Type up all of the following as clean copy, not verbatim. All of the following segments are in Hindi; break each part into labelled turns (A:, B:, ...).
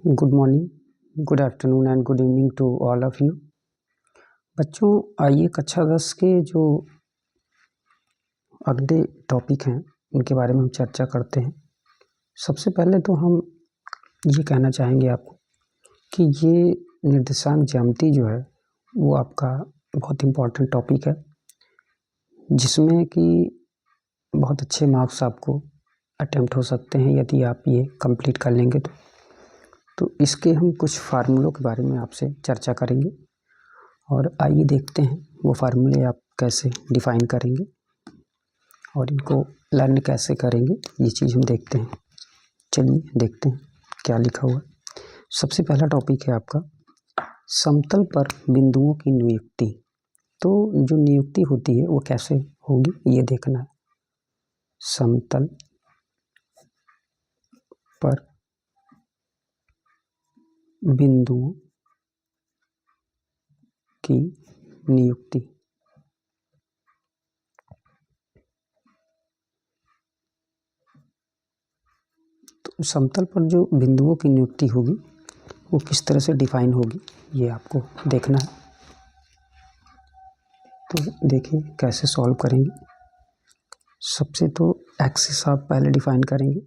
A: Good morning, good afternoon and good evening to all of you. बच्चों, आइए कक्षा 10 के जो अगले टॉपिक हैं उनके बारे में हम चर्चा करते हैं। सबसे पहले तो हम ये कहना चाहेंगे आपको कि ये निर्देशांक ज्यामिति जो है वो आपका बहुत इम्पोर्टेंट टॉपिक है, जिसमें कि बहुत अच्छे मार्क्स आपको अटेम्प्ट हो सकते हैं यदि आप ये कंप्लीट कर लेंगे तो इसके हम कुछ फार्मूलों के बारे में आपसे चर्चा करेंगे और आइए देखते हैं वो फार्मूले आप कैसे डिफ़ाइन करेंगे और इनको लर्न कैसे करेंगे, ये चीज़ हम देखते हैं। चलिए देखते हैं क्या लिखा हुआ है। सबसे पहला टॉपिक है आपका समतल पर बिंदुओं की नियुक्ति। तो जो नियुक्ति होती है वो कैसे होगी ये देखना है। समतल पर बिंदुओं की नियुक्ति। तो समतल पर जो बिंदुओं की नियुक्ति होगी वो किस तरह से डिफाइन होगी ये आपको देखना है। तो देखिए कैसे सॉल्व करेंगे। सबसे तो एक्सिस आप पहले डिफाइन करेंगे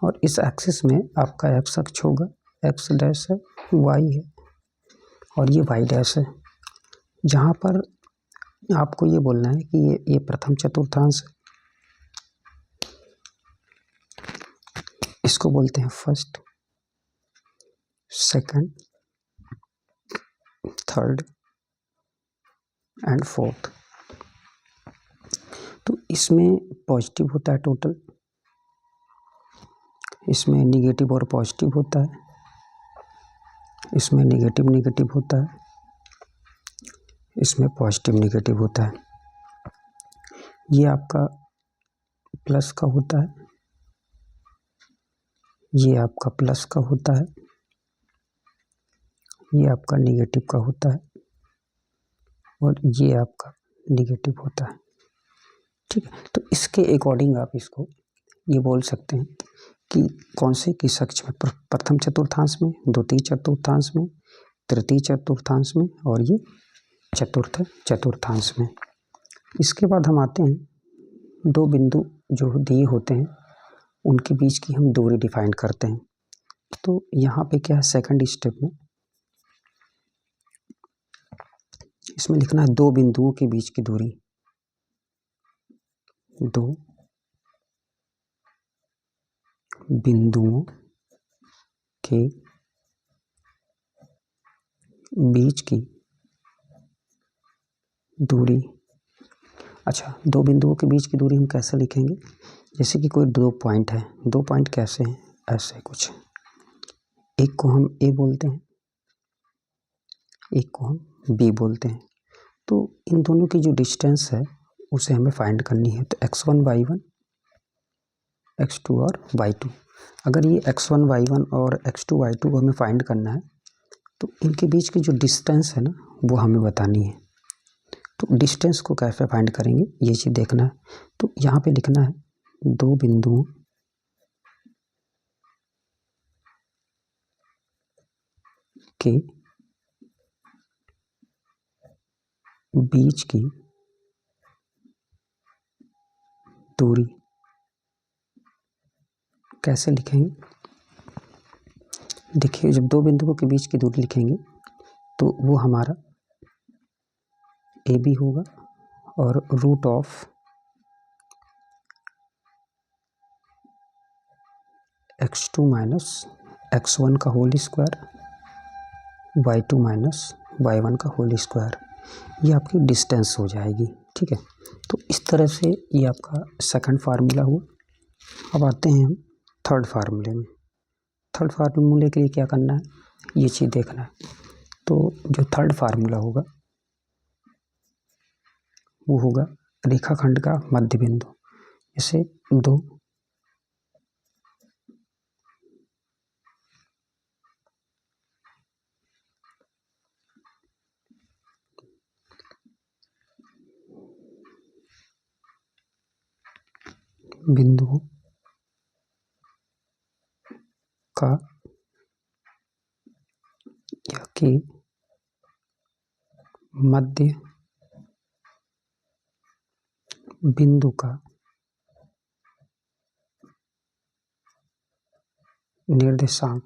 A: और इस एक्सिस में आपका एक्स अक्ष होगा, एक्स डैश है, वाई है और ये वाई डैश है। जहाँ पर आपको ये बोलना है कि ये प्रथम चतुर्थांश है, इसको बोलते हैं first, second, third and fourth. तो इसमें पॉजिटिव होता है टोटल, इसमें निगेटिव और पॉजिटिव होता है, इसमें निगेटिव निगेटिव होता है, इसमें पॉजिटिव निगेटिव होता है। ये आपका प्लस का होता है, ये आपका प्लस का होता है, ये आपका निगेटिव का होता है और ये आपका निगेटिव होता है। ठीक है, तो इसके अकॉर्डिंग आप इसको ये बोल सकते हैं कि कौन से किस अक्ष में, प्रथम चतुर्थांश में, द्वितीय चतुर्थांश में, तृतीय चतुर्थांश में और ये चतुर्थ चतुर्थांश में। इसके बाद हम आते हैं दो बिंदु जो दिए होते हैं उनके बीच की हम दूरी डिफाइन करते हैं। तो यहाँ पे क्या है, सेकंड स्टेप में इसमें लिखना है दो बिंदुओं के बीच की दूरी, दो बिंदुओं के बीच की दूरी। अच्छा, दो बिंदुओं के बीच की दूरी हम कैसे लिखेंगे? जैसे कि कोई दो पॉइंट है, दो पॉइंट कैसे हैं, ऐसे कुछ, एक को हम ए बोलते हैं, एक को हम बी बोलते हैं। तो इन दोनों की जो डिस्टेंस है उसे हमें फाइंड करनी है। तो x1 y1, x2 और y2। अगर ये x1 y1 और x2 y2 को हमें फाइंड करना है तो इनके बीच की जो डिस्टेंस है ना वो हमें बतानी है। तो डिस्टेंस को कैसे फाइंड करेंगे ये चीज़ देखना है। तो यहाँ पे लिखना है दो बिंदुओं के बीच की दूरी। कैसे लिखेंगे? देखिए, जब दो बिंदुओं के बीच की दूरी लिखेंगे तो वो हमारा ए बी होगा और root of x2 minus x1 का whole square, y2 minus y1 का होल स्क्वायर, ये आपकी डिस्टेंस हो जाएगी। ठीक है, तो इस तरह से ये आपका सेकंड फार्मूला हुआ। अब आते हैं हम थर्ड फार्मूले में। थर्ड फार्मूले के लिए क्या करना है ये चीज़ देखना है। तो जो थर्ड फार्मूला होगा वो होगा रेखाखंड का मध्य बिंदु। जैसे दो बिंदुओं का के मध्य बिंदु का निर्देशांक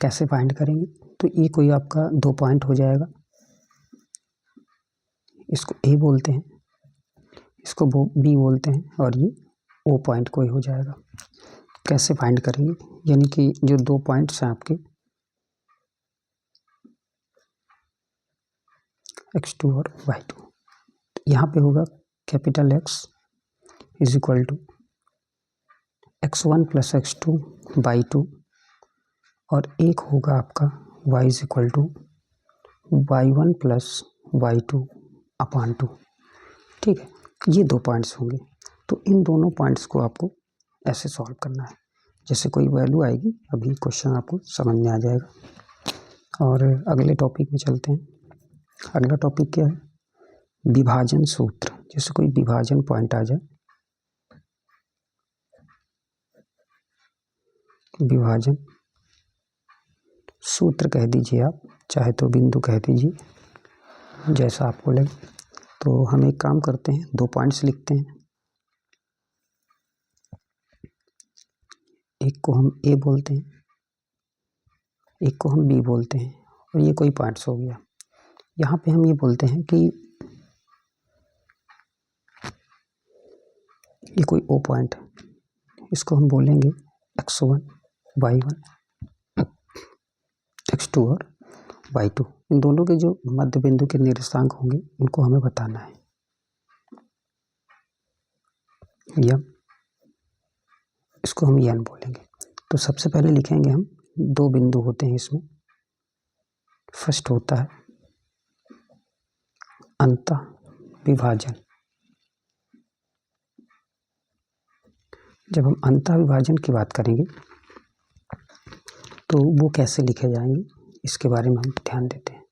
A: कैसे फाइंड करेंगे? तो ये कोई आपका 2 पॉइंट हो जाएगा, इसको ए बोलते हैं, इसको बी बोलते हैं, और ये ओ पॉइंट कोई हो जाएगा। कैसे फाइंड करेंगे? यानी कि जो 2 पॉइंट्स हैं आपके x2 और y2, यहाँ पे होगा capital X is equal to x1 plus x2 by 2, और एक होगा आपका y is equal to y1 plus y2 upon 2। ठीक है, ये 2 पॉइंट्स होंगे। तो इन दोनों पॉइंट्स को आपको ऐसे सॉल्व करना है, जैसे कोई वैल्यू आएगी अभी क्वेश्चन आपको समझ में आ जाएगा। और अगले टॉपिक में चलते हैं। अगला टॉपिक क्या है? विभाजन सूत्र। जैसे कोई विभाजन पॉइंट आ जाए, विभाजन सूत्र कह दीजिए आप, चाहे तो बिंदु कह दीजिए, जैसा आपको लगे। तो हम एक काम करते हैं, 2 पॉइंट्स लिखते हैं, एक को हम ए बोलते हैं, एक को हम बी बोलते हैं, और ये कोई पॉइंट्स हो गया। यहाँ पे हम ये बोलते हैं कि ये कोई ओ पॉइंट है, इसको हम बोलेंगे x1, y1, x2 और y2। इन दोनों के जो मध्य बिंदु के निर्देशांक होंगे उनको हमें बताना है। यम, इसको हम यन बोलेंगे। तो सबसे पहले लिखेंगे हम, 2 बिंदु होते हैं इसमें। फर्स्ट होता है अंतः विभाजन। जब हम अंतः विभाजन की बात करेंगे तो वो कैसे लिखे जाएंगे, इसके बारे में हम ध्यान देते हैं।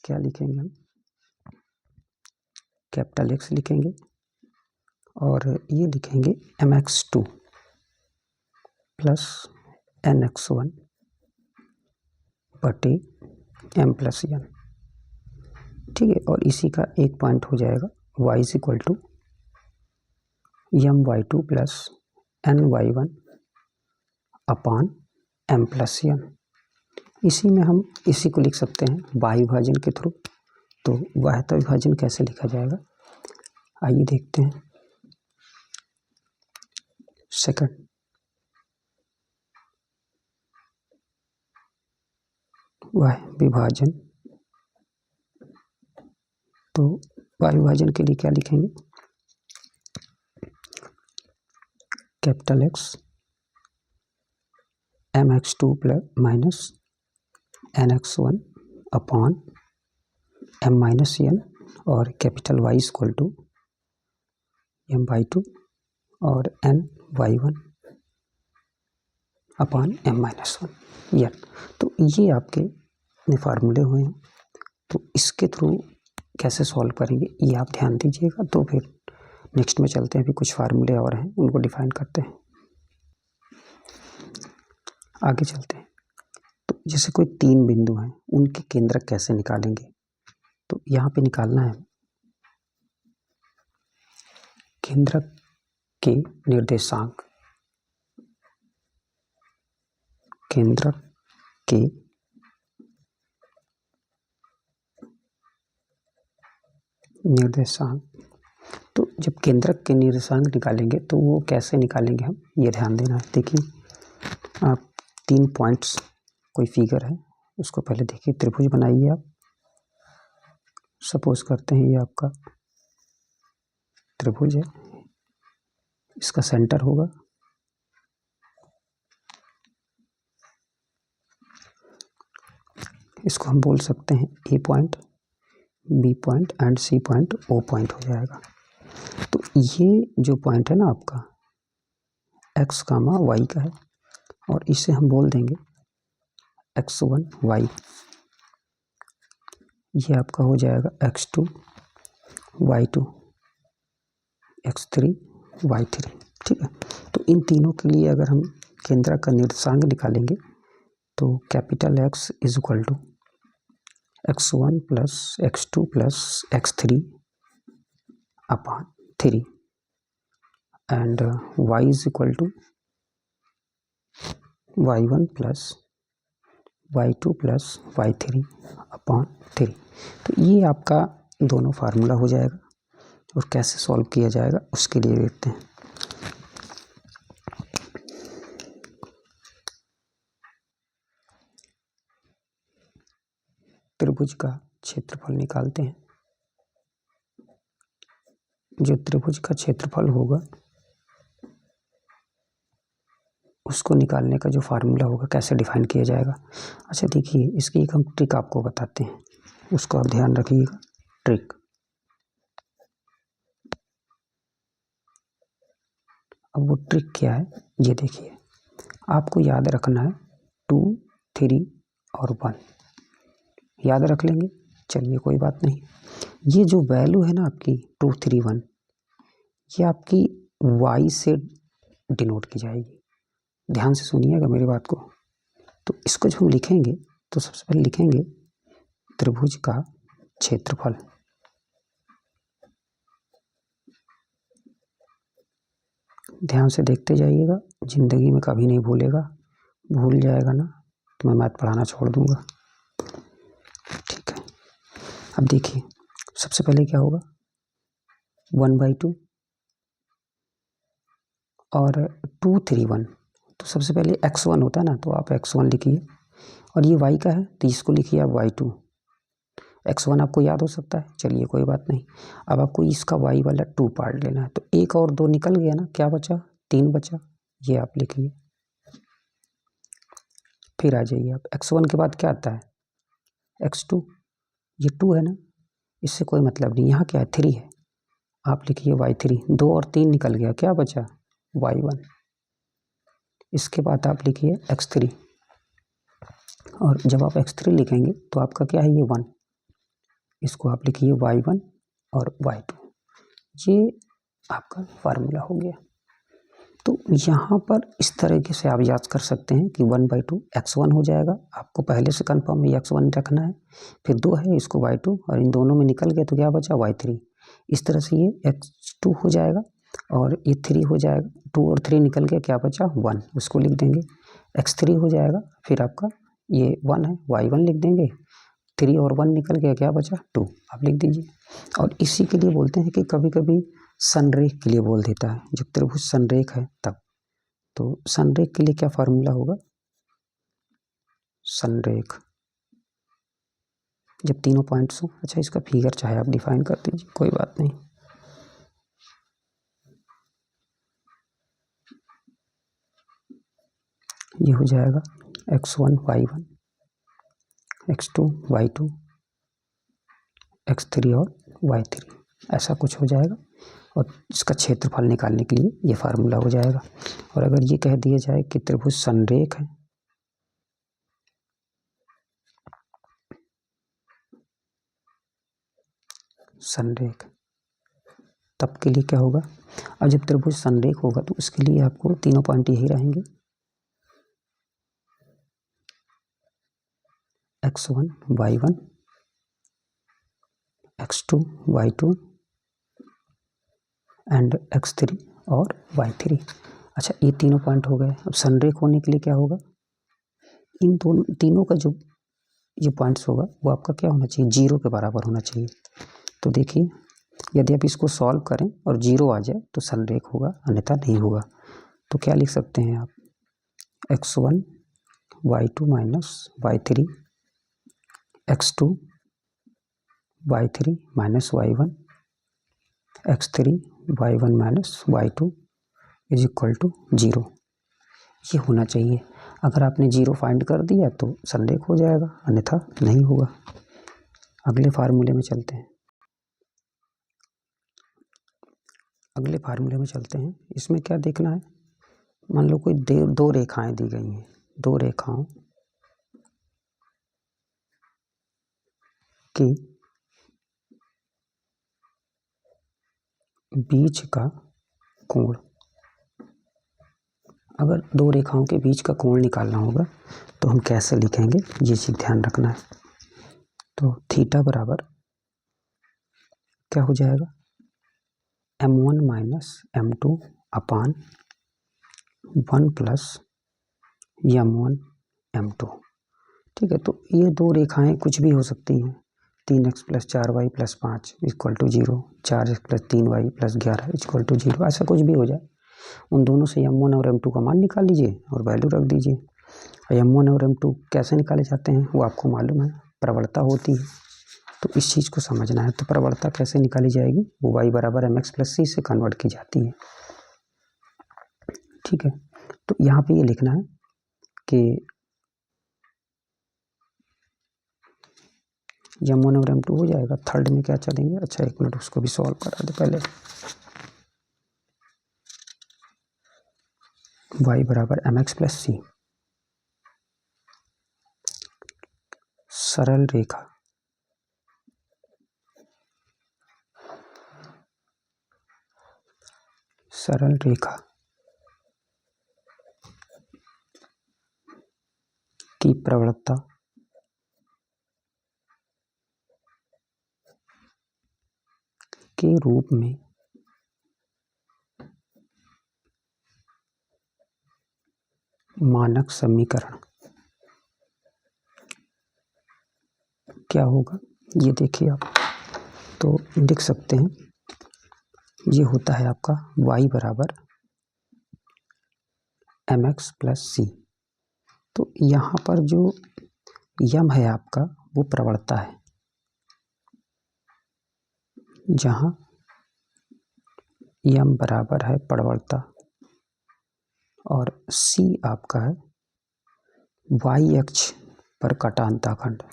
A: क्या लिखेंगे हम? कैपिटल X लिखेंगे, और ये लिखेंगे mx2 प्लस nx1 बटे m प्लस n। ठीक है, और इसी का एक पॉइंट हो जाएगा y is equal to my2 plus ny1 upon m plus n। इसी में हम इसी को लिख सकते हैं बाह्य विभाजन के थ्रू। तो बाह्य विभाजन कैसे लिखा जाएगा, आइए देखते हैं। सेकंड, बाह्य विभाजन। तो बाह्य विभाजन के लिए क्या लिखेंगे? Capital X mx2 plus minus nx1 upon m minus n, और capital Y equal to m/2 और ny1 upon m minus 1 n। तो ये आपके फार्मूले हुए हैं। तो इसके थ्रू कैसे सॉल्व करेंगे ये आप ध्यान दीजिएगा। तो फिर नेक्स्ट में चलते हैं, अभी कुछ फार्मूले और हैं उनको डिफाइन करते हैं। आगे चलते हैं। तो जैसे कोई 3 बिंदु हैं, उनके केंद्रक कैसे निकालेंगे? तो यहाँ पे निकालना है केंद्रक के निर्देशांक। केंद्रक के निर्देशांक। तो जब केंद्रक के निर्देशांक निकालेंगे तो वो कैसे निकालेंगे हम, ये ध्यान देना है। देखिए, आप 3 पॉइंट्स, कोई फिगर है उसको पहले देखिए, त्रिभुज बनाइए आप। सपोज करते हैं ये आपका त्रिभुज है, इसका सेंटर होगा इसको हम बोल सकते हैं A point, B point and C point, O point हो जाएगा। तो ये जो पॉइंट है ना आपका x, y का है, और इसे हम बोल देंगे x1 y। ये आपका हो जाएगा x2 y2, x3 y3। ठीक है, तो इन तीनों के लिए अगर हम केंद्रक का निर्देशांक निकालेंगे तो capital X is equal to x1 plus x2 plus x3 upon 3 and y is equal to y1 plus y2 plus y3 upon 3। तो ये आपका दोनों फार्मूला हो जाएगा और कैसे सॉल्व किया जाएगा उसके लिए देखते हैं। त्रिभुज का क्षेत्रफल निकालते हैं। जो त्रिभुज का क्षेत्रफल होगा उसको निकालने का जो फार्मूला होगा कैसे डिफाइन किया जाएगा। अच्छा देखिए, इसकी एक हम ट्रिक आपको बताते हैं, उसको आप ध्यान रखिएगा। ट्रिक, अब वो ट्रिक क्या है ये देखिए, आपको याद रखना है 2, 3 और 1 याद रख लेंगे, चलिए कोई बात नहीं। ये जो वैल्यू है ना आपकी 2, 3, 1, ये आपकी y से डिनोट की जाएगी। ध्यान से सुनिएगा मेरी बात को। तो इसको जब हम लिखेंगे तो सबसे पहले लिखेंगे त्रिभुज का क्षेत्रफल। ध्यान से देखते जाइएगा, जिंदगी में कभी नहीं भूलेगा, भूल जाएगा ना तो मैं मैथ पढ़ाना छोड़ दूंगा। ठीक है, अब देखिए सबसे पहले क्या होगा 1/2 और 2, 3, 1। तो सबसे पहले x1 होता है ना, तो आप x1 लिखिए और ये y का है तो इसको लिखिए आप y2। x1 आपको याद हो सकता है, चलिए कोई बात नहीं। अब आपको इसका y वाला 2 पार्ट लेना है, तो 1 और 2 निकल गया ना, क्या बचा 3 बचा, ये आप लिखिए। फिर आ जाइए आप x1 के बाद क्या आता है x2, ये 2 है ना, इससे कोई मतलब नहीं, यहाँ क्या है 3 है, आप लिखिए y3। 2 और 3 निकल गया, क्या बचा y1। इसके बाद आप लिखिए x3 और जब आप x3 लिखेंगे तो आपका क्या है ये 1, इसको आप लिखिए y1 और y2। ये आपका फार्मूला हो गया। तो यहाँ पर इस तरीके से आप याद कर सकते हैं कि 1/2 x1 हो जाएगा, आपको पहले से कन्फर्म है x1 रखना है, फिर 2 है इसको y2 और इन दोनों में निकल गया तो क्या बचा y3। इस तरह से ये x2 हो जाएगा और ये 3 हो जाएगा, 2 और 3 निकल गया, क्या बचा 1, उसको लिख देंगे। x3 हो जाएगा, फिर आपका ये 1 है y1 लिख देंगे, 3 और 1 निकल गया, क्या बचा 2, आप लिख दीजिए। और इसी के लिए बोलते हैं कि कभी कभी संरेख के लिए बोल देता है, जब त्रिभुज संरेख है तब। तो संरेख के लिए क्या फार्मूला होगा, संरेख जब तीनों पॉइंट्स हो। अच्छा इसका फिगर चाहे आप डिफाइन कर दीजिए, कोई बात नहीं। ये हो जाएगा x1 y1, x2 y2, x3 और y3, ऐसा कुछ हो जाएगा। और इसका क्षेत्रफल निकालने के लिए ये फार्मूला हो जाएगा। और अगर ये कह दिया जाए कि त्रिभुज संरेख है, संरेख, तब के लिए क्या होगा, अब जब त्रिभुज संरेख होगा तो उसके लिए आपको तीनों पॉइंट यही रहेंगे, x1 y1, x2 y2 and x3 और y3। अच्छा ये तीनों पॉइंट हो गए। अब संरेख होने के लिए क्या होगा, इन दोनों तीनों का जो ये पॉइंट्स होगा वो आपका क्या होना चाहिए, 0 के बराबर होना चाहिए। तो देखिए यदि आप इसको सॉल्व करें और 0 आ जाए तो संरेख होगा, अन्यथा नहीं होगा। तो क्या लिख सकते हैं आप, x1 y2 minus y3, x2 y3 minus y1, x3 y1 minus y2 is equal to 0। ये होना चाहिए। अगर आपने 0 फाइंड कर दिया तो संरेख हो जाएगा, अन्यथा नहीं होगा। अगले फार्मूले में चलते हैं, अगले फार्मूले में चलते हैं। इसमें क्या देखना है, मान लो कोई दो रेखाएं दी गई हैं, दो रेखाओं की बीच का कोण अगर दो रेखाओं के बीच का कोण निकालना होगा तो हम कैसे लिखेंगे, ये चीज़ ध्यान रखना है। तो थीटा बराबर क्या हो जाएगा, m1 माइनस m2 अपान 1 प्लस m1 m2। ठीक है, तो ये दो रेखाएं कुछ भी हो सकती हैं। 3x plus 4y plus 5 equal to 0, 4x plus 3y plus 11 equal to 0, ऐसा कुछ भी हो जाए। उन दोनों से m1 और m2 का मान निकाल लीजिए और वैल्यू रख दीजिए। m1 और m2 कैसे निकाले जाते हैं वो आपको मालूम है, प्रवणता होती है, तो इस चीज़ को समझना है। तो प्रवणता कैसे निकाली जाएगी, वो y बराबर mx प्लस c से कन्वर्ट की जाती है। ठीक है, तो यहाँ पे ये लिखना है कि m1 और m2 हो जाएगा। थर्ड में क्या चलेंगे, अच्छा एक मिनट उसको भी सॉल्व करा दे पहले। y बराबर mx प्लस c, सरल रेखा की प्रवणता के रूप में मानक समीकरण क्या होगा, ये देखिए आप तो लिख सकते हैं। ये होता है आपका y बराबर mx प्लस c। तो यहाँ पर जो यम है आपका वो प्रवणता है, जहाँ यम बराबर है प्रवणता और c आपका है y अक्ष पर कटा अंतःखंड,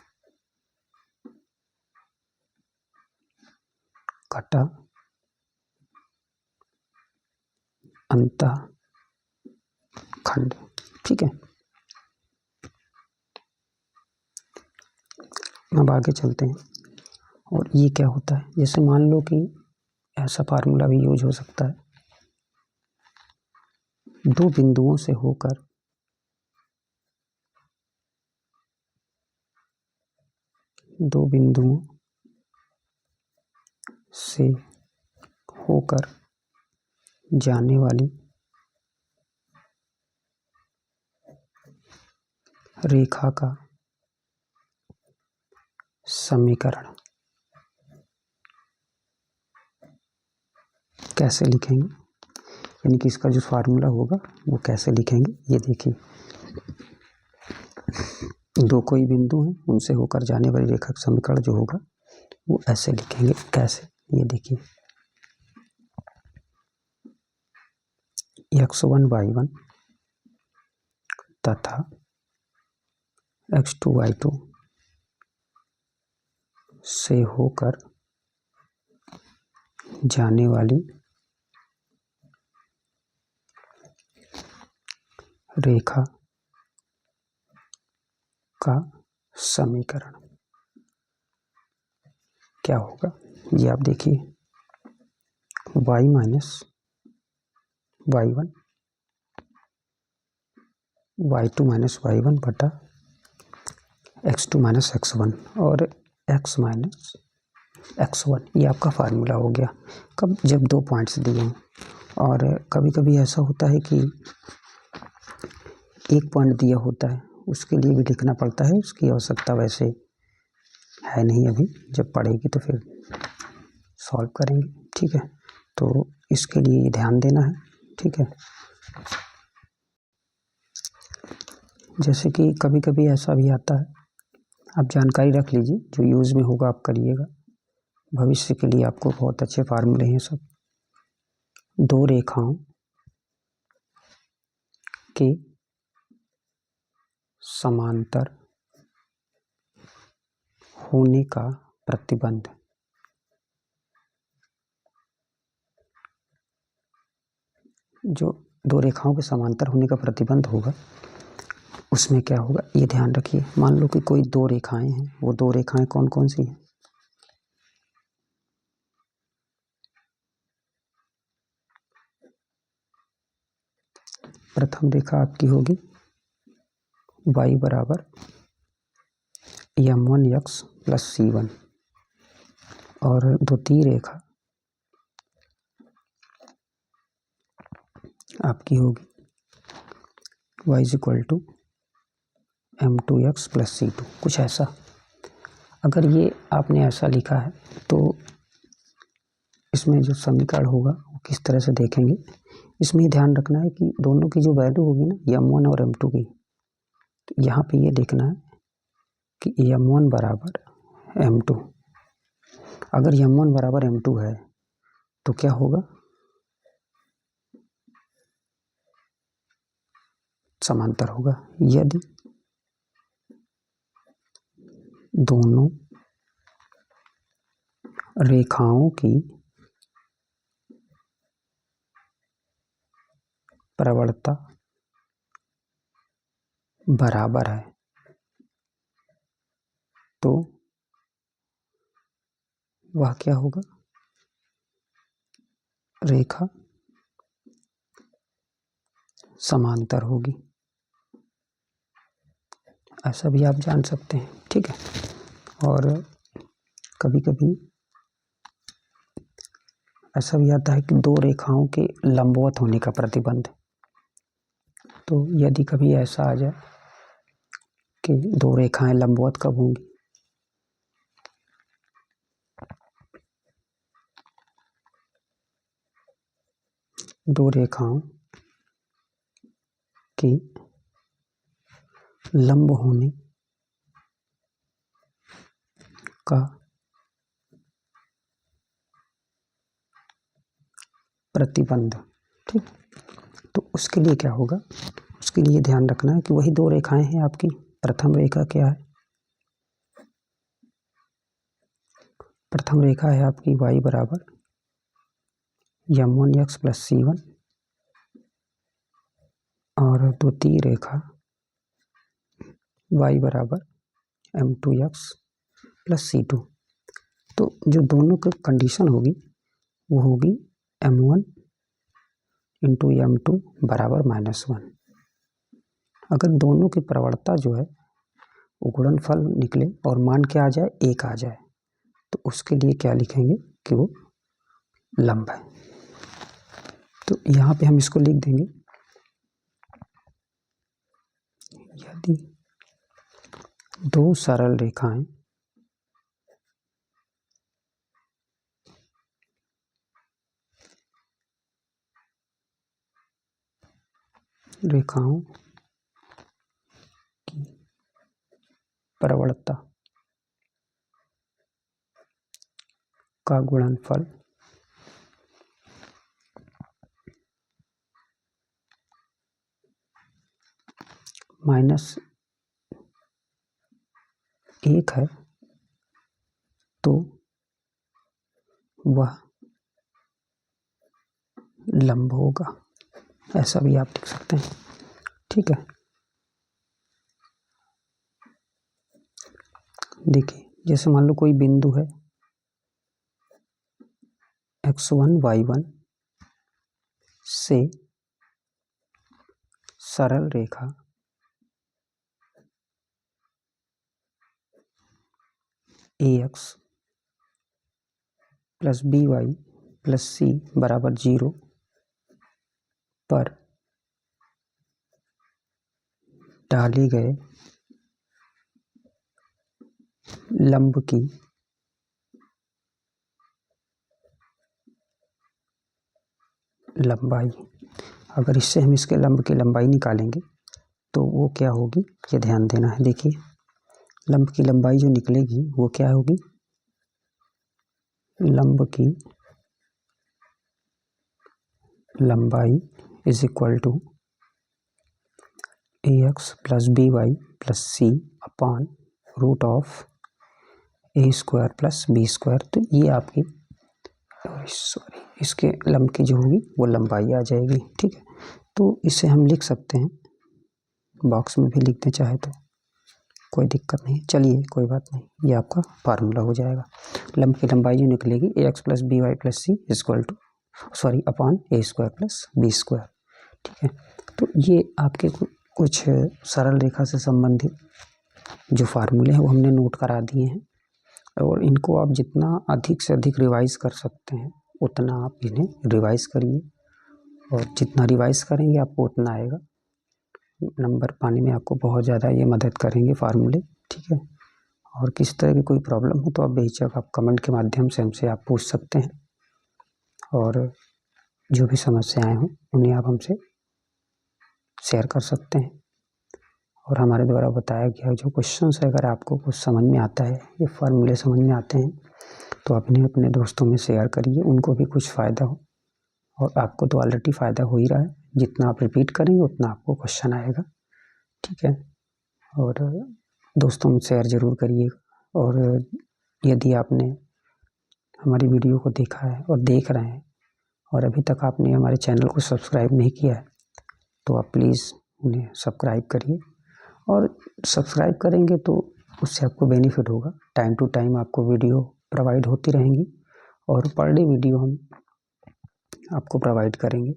A: कटा अंतःखंड। ठीक है, अब आगे चलते हैं। और ये क्या होता है, जैसे मान लो कि ऐसा फार्मूला भी यूज हो सकता है, दो बिंदुओं से होकर जाने वाली रेखा का समीकरण कैसे लिखेंगे, यानी कि इसका जो फार्मूला होगा वो कैसे लिखेंगे। ये देखिए, दो कोई बिंदु हैं, उनसे होकर जाने वाली रेखा का समीकरण जो होगा वो ऐसे लिखेंगे। कैसे, ये देखिए, x1 y1 तथा x2 y2 से होकर जाने वाली रेखा का समीकरण क्या होगा, ये आप देखिए, y minus y1 y2 minus y1 बटा x2 माइनस x1 और x माइनस x1, ये आपका फार्मूला हो गया। कब, जब दो पॉइंट्स दिए हों। और कभी कभी ऐसा होता है कि एक पॉइंट दिया होता है, उसके लिए भी लिखना पड़ता है, उसकी आवश्यकता वैसे है नहीं, अभी जब पढ़ेगी तो फिर सॉल्व करेंगे। ठीक है, तो इसके लिए ध्यान देना है। ठीक है, जैसे कि कभी कभी ऐसा भी आता है, आप जानकारी रख लीजिए, जो यूज़ में होगा आप करिएगा, भविष्य के लिए आपको बहुत अच्छे फार्मूले हैं सब। दो रेखाओं के समांतर होने का प्रतिबंध जो दो रेखाओं के समांतर होने का प्रतिबंध होगा उसमें क्या होगा, ये ध्यान रखिए। मान लो कि कोई दो रेखाएं हैं, वो दो रेखाएं कौन कौन सी हैं, प्रथम रेखा आपकी होगी y बराबर m1x प्लस c1 और द्वितीय रेखा आपकी होगी y is equal to m2x plus c2, कुछ ऐसा। अगर ये आपने ऐसा लिखा है तो इसमें जो समीकरण होगा वो किस तरह से देखेंगे, इसमें ध्यान रखना है कि दोनों की जो वैल्यू होगी ना m1 और m2 की, तो यहाँ पे ये लिखना है कि m1 बराबर m2। अगर m1 बराबर m2 है तो क्या होगा, समांतर होगा। यदि दोनों रेखाओं की प्रवणता बराबर है तो वह क्या होगा, रेखा समांतर होगी। ऐसा भी आप जान सकते हैं, ठीक है। और कभी कभी ऐसा भी आता है कि दो रेखाओं के लंबवत होने का प्रतिबंध। तो यदि कभी ऐसा आ जाए कि दो रेखाएं लंबवत कब होंगी, दो रेखाओं की लंब होने का प्रतिबंध, ठीक। तो उसके लिए क्या होगा, उसके लिए ध्यान रखना है कि वही दो रेखाएं हैं आपकी। प्रथम रेखा क्या है, प्रथम रेखा है आपकी y बराबर m1x प्लस c1 और द्वितीय रेखा y बराबर m2x प्लस c2। तो जो दोनों की कंडीशन होगी वो होगी m1 इंटू m2 बराबर -1। अगर दोनों की प्रवणता जो है वो गुणनफल निकले और मान क्या आ जाए, 1 आ जाए, तो उसके लिए क्या लिखेंगे कि वो लंब है। तो यहाँ पे हम इसको लिख देंगे, यदि दो सरल रेखाएं रेखाओं की प्रवणता का गुणनफल -1 है तो वह लंब होगा। ऐसा भी आप लिख सकते हैं, ठीक है। देखिए जैसे मान लो कोई बिंदु है x1 y1 से सरल रेखा ax plus by plus c बराबर 0 पर डाले गए लंब की लंबाई, अगर इससे हम इसके लंब की लंबाई निकालेंगे तो वो क्या होगी, ये ध्यान देना है। देखिए लंब की लंबाई जो निकलेगी वो क्या होगी, लंब की लंबाई is equal to ax plus by plus c upon root of a square plus b square. तो ये आपकी इसके लंब की जो होगी वो लंबाई आ जाएगी, ठीक है। तो इसे हम लिख सकते हैं, बॉक्स में भी लिख दें चाहे तो, कोई दिक्कत नहीं। चलिए कोई बात नहीं, ये आपका फार्मूला हो जाएगा। लंब की लंबाई जो निकलेगी ax plus by plus c equal two upon a square plus b square, ठीक है। तो ये आपके कुछ सरल रेखा से संबंधित जो फार्मूले हैं वो हमने नोट करा दिए हैं, और इनको आप जितना अधिक से अधिक रिवाइज़ कर सकते हैं उतना आप इन्हें रिवाइज़ करिए, और जितना रिवाइज़ करेंगे आपको उतना आएगा। नंबर पाने में आपको बहुत ज़्यादा ये मदद करेंगे फार्मूले, ठीक है। और किस तरह की कोई प्रॉब्लम हो तो आप बेझिझक आप कमेंट के माध्यम से हमसे आप पूछ सकते हैं, और जो भी समस्याएं हों उन्हें आप हमसे शेयर कर सकते हैं। और हमारे द्वारा बताया गया जो क्वेश्चंस है, अगर आपको कुछ समझ में आता है, ये फार्मूले समझ में आते हैं, तो आप इन्हें अपने दोस्तों में शेयर करिए, उनको भी कुछ फ़ायदा हो। और आपको तो ऑलरेडी फ़ायदा हो ही रहा है, जितना आप रिपीट करेंगे उतना आपको क्वेश्चन आएगा, ठीक है। और दोस्तों में शेयर ज़रूर करिएगा। और यदि आपने हमारी वीडियो को देखा है और देख रहे हैं और अभी तक आपने हमारे चैनल को सब्सक्राइब नहीं किया है, तो आप प्लीज़ उन्हें सब्सक्राइब करिए। और सब्सक्राइब करेंगे तो उससे आपको बेनिफिट होगा, टाइम टू टाइम आपको वीडियो प्रोवाइड होती रहेंगी, और पर डे वीडियो हम आपको प्रोवाइड करेंगे।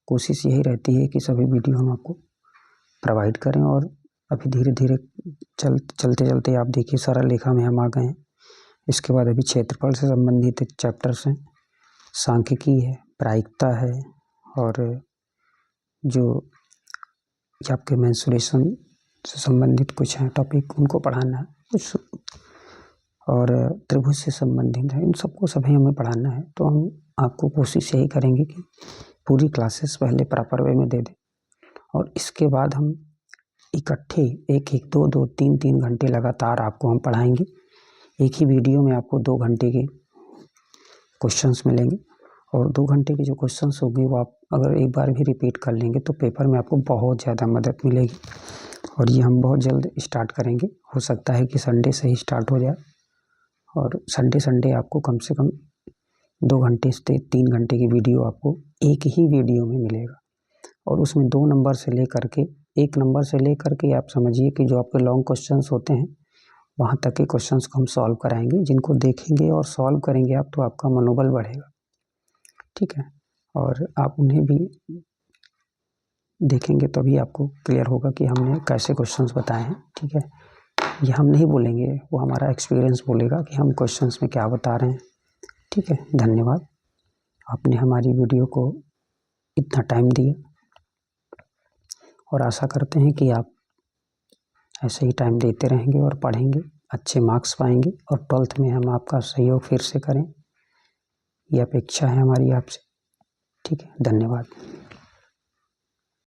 A: कोशिश यही रहती है कि सभी वीडियो हम आपको प्रोवाइड करें। और अभी धीरे धीरे चलते चलते आप देखिए सरल रेखा में हम आ गए हैं। इसके बाद अभी क्षेत्रफल से संबंधित चैप्टर्स हैं, सांख्यिकी है, प्रायिकता है, और जो आपके मेंसुरेशन से संबंधित कुछ हैं टॉपिक उनको पढ़ाना है, कुछ और त्रिभुज से संबंधित है, इन सबको सभी हमें पढ़ाना है। तो हम आपको कोशिश यही करेंगे कि पूरी क्लासेस पहले प्रॉपर वे में दे दें, और इसके बाद हम इकट्ठे एक 2 3 घंटे लगातार आपको हम पढ़ाएंगे। एक ही वीडियो में आपको 2 घंटे के क्वेश्चंस मिलेंगे, और 2 घंटे के जो क्वेश्चंस होंगे वो आप अगर एक बार भी रिपीट कर लेंगे तो पेपर में आपको बहुत ज़्यादा मदद मिलेगी। और ये हम बहुत जल्द स्टार्ट करेंगे, हो सकता है कि संडे से ही स्टार्ट हो जाए, और संडे आपको कम से कम 2 घंटे से 3 घंटे की वीडियो आपको एक ही वीडियो में मिलेगा। और उसमें 2 नंबर से लेकर के 1 नंबर से लेकर के आप समझिए कि जो आपके लॉन्ग क्वेश्चंस होते हैं वहाँ तक के क्वेश्चंस को हम सॉल्व कराएंगे। जिनको देखेंगे और सॉल्व करेंगे आप, तो आपका मनोबल बढ़ेगा, ठीक है। और आप उन्हें भी देखेंगे तभी आपको क्लियर होगा कि हमने कैसे क्वेश्चंस बताए हैं, ठीक है। ये हम नहीं बोलेंगे, वो हमारा एक्सपीरियंस बोलेगा कि हम क्वेश्चंस में क्या बता रहे हैं, ठीक है। धन्यवाद, आपने हमारी वीडियो को इतना टाइम दिया, और आशा करते हैं कि आप ऐसे ही टाइम देते रहेंगे और पढ़ेंगे, अच्छे मार्क्स पाएंगे, और 12th में हम आपका सहयोग फिर से करें, ये अपेक्षा है हमारी आपसे, ठीक है। धन्यवाद।